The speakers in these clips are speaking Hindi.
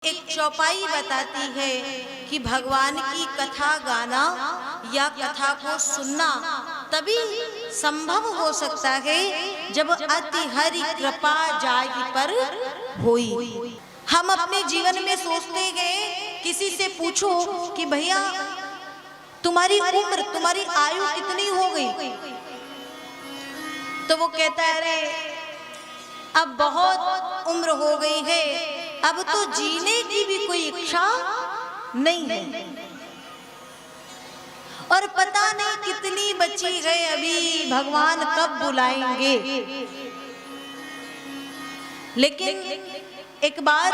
एक चौपाई बताती है कि भगवान की कथा गाना या कथा को सुनना तभी संभव हो सकता है जब अति हरि कृपा जाहि पर होई। हम अपने जीवन में सोचते हैं, किसी से पूछो कि भैया तुम्हारी उम्र, तुम्हारी आयु कितनी हो गई, तो वो कहता है अरे अब बहुत उम्र हो गई है, अब तो जीने की भी कोई इच्छा नहीं है, और पता नहीं कितनी बची है अभी, भगवान कब बुलाएंगे। लेकिन एक बात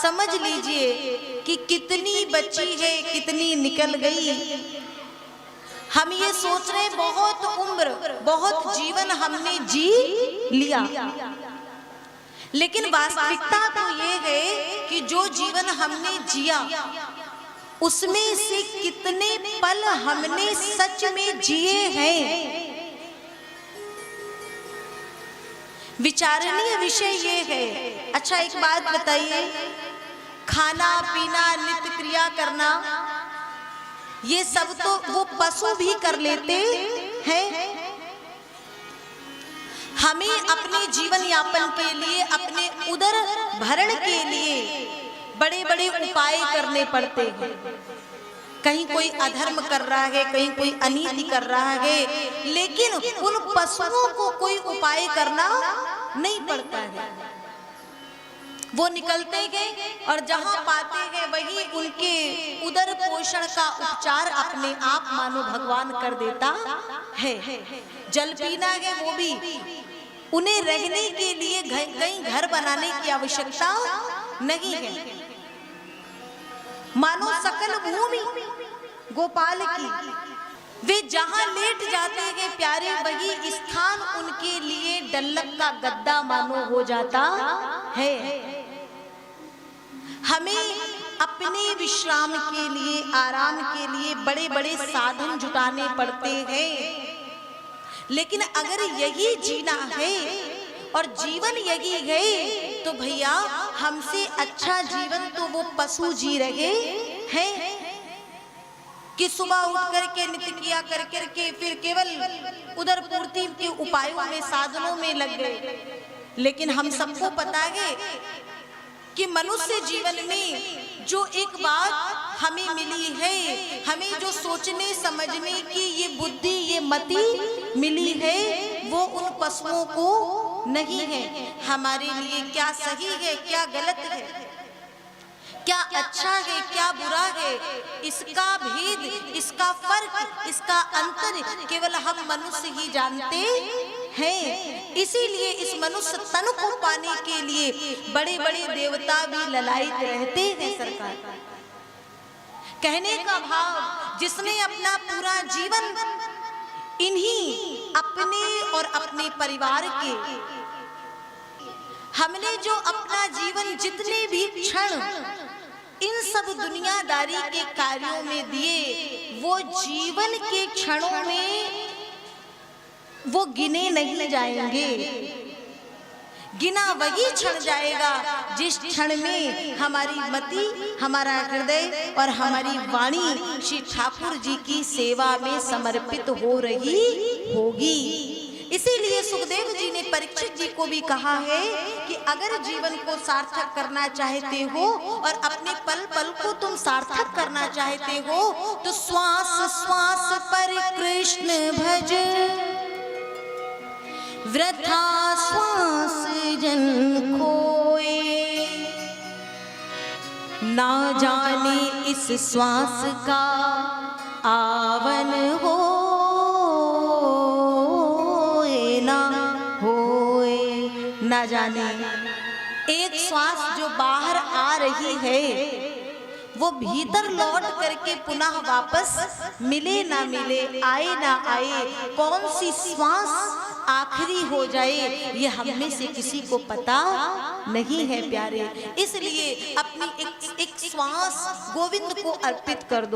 समझ लीजिए कि कितनी बची है, कितनी निकल गई। हम ये सोच रहे बहुत उम्र, बहुत जीवन हमने जी लिया, लेकिन वास्तविकता तो ये है कि जो जीवन हमने जिया उसमें से कितने पल हमने सच में जिए हैं। विचारणीय विषय ये है। अच्छा एक बात बताइए, खाना पीना नित्य क्रिया करना ये सब तो वो पशु भी कर लेते हैं। हमें अपने जीवन यापन के लिए, अपने उदर भरण के लिए बड़े बड़े उपाय करने पड़ते हैं। कहीं कोई अधर्म कर रहा है, कहीं कोई अनीति कर रहा है, लेकिन उन पशुओं को कोई उपाय करना नहीं पड़ता है। वो निकलते हैं और जहां पाते हैं वही उनके उदर पोषण का उपचार अपने आप मानो भगवान कर देता है। जल पीना है वो भी उन्हें रहने के लिए कहीं घर बनाने की आवश्यकता नहीं है। मानो सकल भूमि गोपाल की, वे जहां लेट जाते हैं प्यारे, वही स्थान उनके लिए डल्लक का गद्दा मानो हो जाता है। हमें अपने विश्राम के लिए, आराम के लिए बड़े बड़े साधन जुटाने पड़ते हैं, लेकिन अगर यही जीना है और जीवन यही है तो भैया हमसे अच्छा जीवन तो वो पशु जी रहे हैं कि सुबह उठ करके नित्य किया कर करके फिर केवल उदर पूर्ति के उपायों में, साधनों में लग गए। लेकिन हम सबको पता है कि मनुष्य जीवन में जो एक बात हमें मिली है, हमें जो सोचने समझने की ये बुद्धि, ये मति मिली है, वो उन पशुओं को नहीं है। हमारे लिए क्या सही है, क्या गलत है, क्या अच्छा है, क्या बुरा है, इसका भेद, इसका फर्क, इसका अंतर केवल हम मनुष्य ही जानते हैं। इसीलिए इस मनुष्य तन को पाने के लिए बड़े बड़े देवता भी ललायित रहते हैं। सरकार कहने का भाव, जिसने अपना पूरा जीवन इन्हीं अपने और अपने परिवार के, हमने जो अपना जीवन जितने भी क्षण इन सब दुनियादारी के कार्यों में दिए, वो जीवन के क्षणों में वो गिने नहीं जाएंगे। गिना वही क्षण जाएगा जिस क्षण में हमारी मति, हमारा हृदय और हमारी वाणी श्री ठाकुर जी की सेवा में समर्पित हो रही होगी। इसीलिए सुखदेव जी ने परीक्षित जी को भी कहा है कि अगर जीवन को सार्थक करना चाहते हो और अपने पल पल को तुम सार्थक करना चाहते हो तो श्वास श्वास पर कृष्ण भज, वृथा श्वास जन खोए, ना जाने इस श्वास का आवन हो ना जाने। एक श्वास जो बाहर आ रही है वो भीतर लौट करके पुनः वापस मिले ना मिले, आए ना आए, कौन सी श्वास आखिरी हो जाए ये हम में से किसी को पता नहीं है प्यारे। इसलिए अपनी एक श्वास गोविंद को अर्पित कर दो।